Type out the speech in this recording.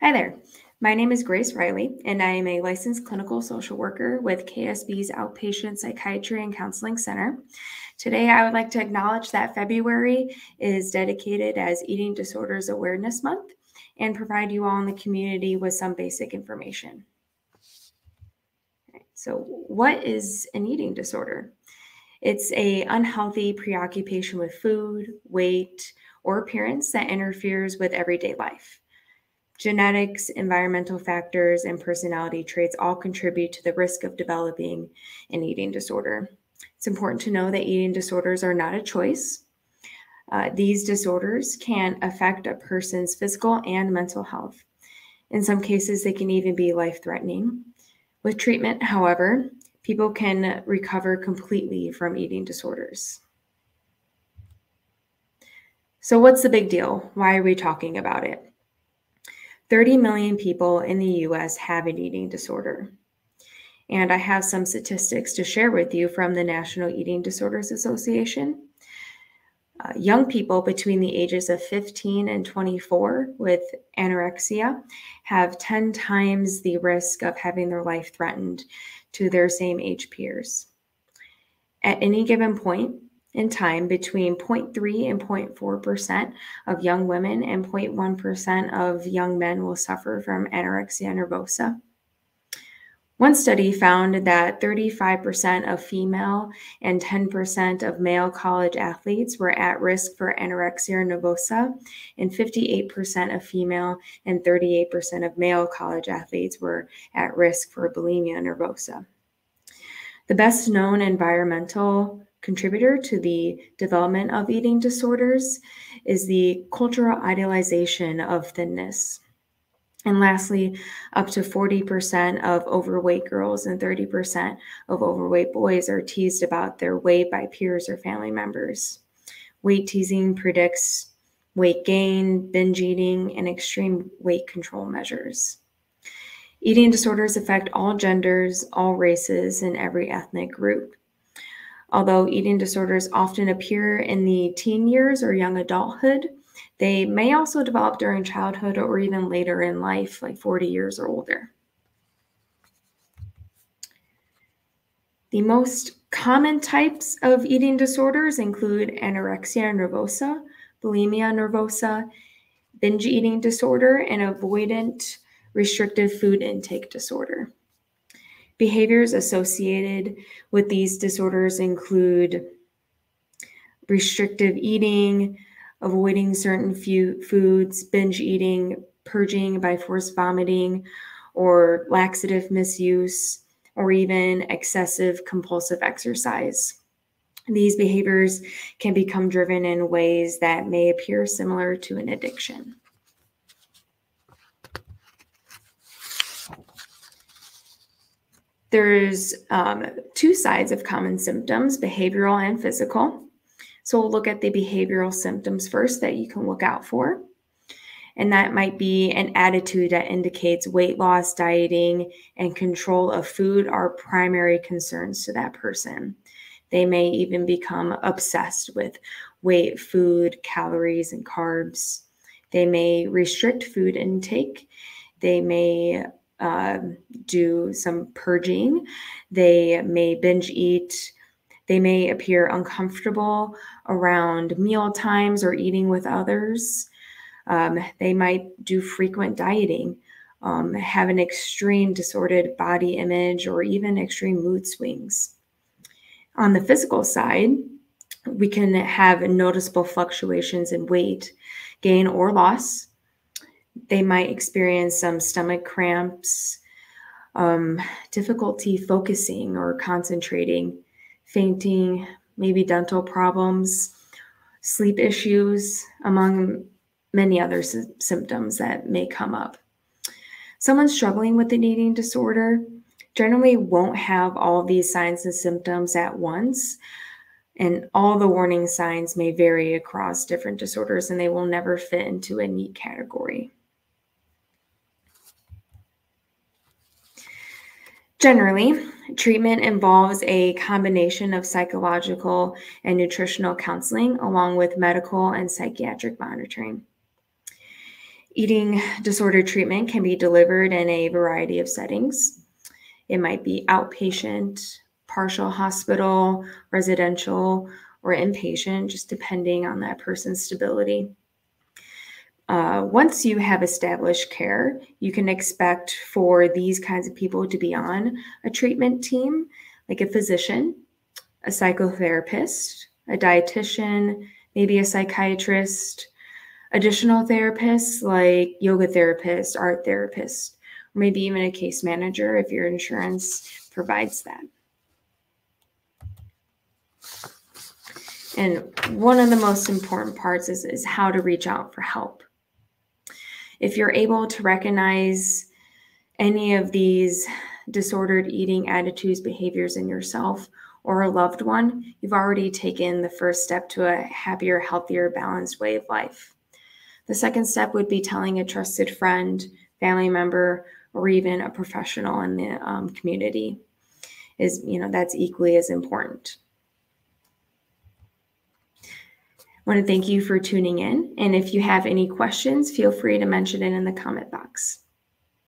Hi there. My name is Grace Riley, and I am a licensed clinical social worker with KSB's Outpatient Psychiatry and Counseling Center. Today, I would like to acknowledge that February is dedicated as Eating Disorders Awareness Month and provide you all in the community with some basic information. So, what is an eating disorder? It's an unhealthy preoccupation with food, weight, or appearance that interferes with everyday life. Genetics, environmental factors, and personality traits all contribute to the risk of developing an eating disorder. It's important to know that eating disorders are not a choice. These disorders can affect a person's physical and mental health. In some cases, they can even be life-threatening. With treatment, however, people can recover completely from eating disorders. So what's the big deal? Why are we talking about it? 30 million people in the U.S. have an eating disorder. And I have some statistics to share with you from the National Eating Disorders Association. Young people between the ages of 15 and 24 with anorexia have 10 times the risk of having their life threatened to their same age peers. At any given point in time, between 0.3 and 0.4% of young women and 0.1% of young men will suffer from anorexia nervosa. One study found that 35% of female and 10% of male college athletes were at risk for anorexia nervosa, and 58% of female and 38% of male college athletes were at risk for bulimia nervosa. The best known environmental contributor to the development of eating disorders is the cultural idealization of thinness. And lastly, up to 40% of overweight girls and 30% of overweight boys are teased about their weight by peers or family members. Weight teasing predicts weight gain, binge eating, and extreme weight control measures. Eating disorders affect all genders, all races, and every ethnic group. Although eating disorders often appear in the teen years or young adulthood, they may also develop during childhood or even later in life, like 40 years or older. The most common types of eating disorders include anorexia nervosa, bulimia nervosa, binge eating disorder, and avoidant restrictive food intake disorder. Behaviors associated with these disorders include restrictive eating, avoiding certain foods, binge eating, purging by forced vomiting, or laxative misuse, or even excessive compulsive exercise. These behaviors can become driven in ways that may appear similar to an addiction. There's two sides of common symptoms, behavioral and physical. So we'll look at the behavioral symptoms first that you can look out for. And that might be an attitude that indicates weight loss, dieting, and control of food are primary concerns to that person. They may even become obsessed with weight, food, calories, and carbs. They may restrict food intake. They may do some purging. They may binge eat. They may appear uncomfortable around meal times or eating with others. They might do frequent dieting, have an extreme disordered body image, or even extreme mood swings. On the physical side, we can have noticeable fluctuations in weight gain or loss. They might experience some stomach cramps, difficulty focusing or concentrating, fainting, maybe dental problems, sleep issues, among many other symptoms that may come up. Someone struggling with an eating disorder generally won't have all these signs and symptoms at once, and all the warning signs may vary across different disorders, and they will never fit into a neat category. Generally, treatment involves a combination of psychological and nutritional counseling, along with medical and psychiatric monitoring. Eating disorder treatment can be delivered in a variety of settings. It might be outpatient, partial hospital, residential, or inpatient, just depending on that person's stability. Once you have established care, you can expect for these kinds of people to be on a treatment team, like a physician, a psychotherapist, a dietitian, maybe a psychiatrist, additional therapists like yoga therapist, art therapist, or maybe even a case manager if your insurance provides that. And one of the most important parts is how to reach out for help. If you're able to recognize any of these disordered eating attitudes, behaviors in yourself or a loved one, you've already taken the first step to a happier, healthier, balanced way of life. The second step would be telling a trusted friend, family member, or even a professional in the community. That's equally as important. I want to thank you for tuning in. And if you have any questions, feel free to mention it in the comment box.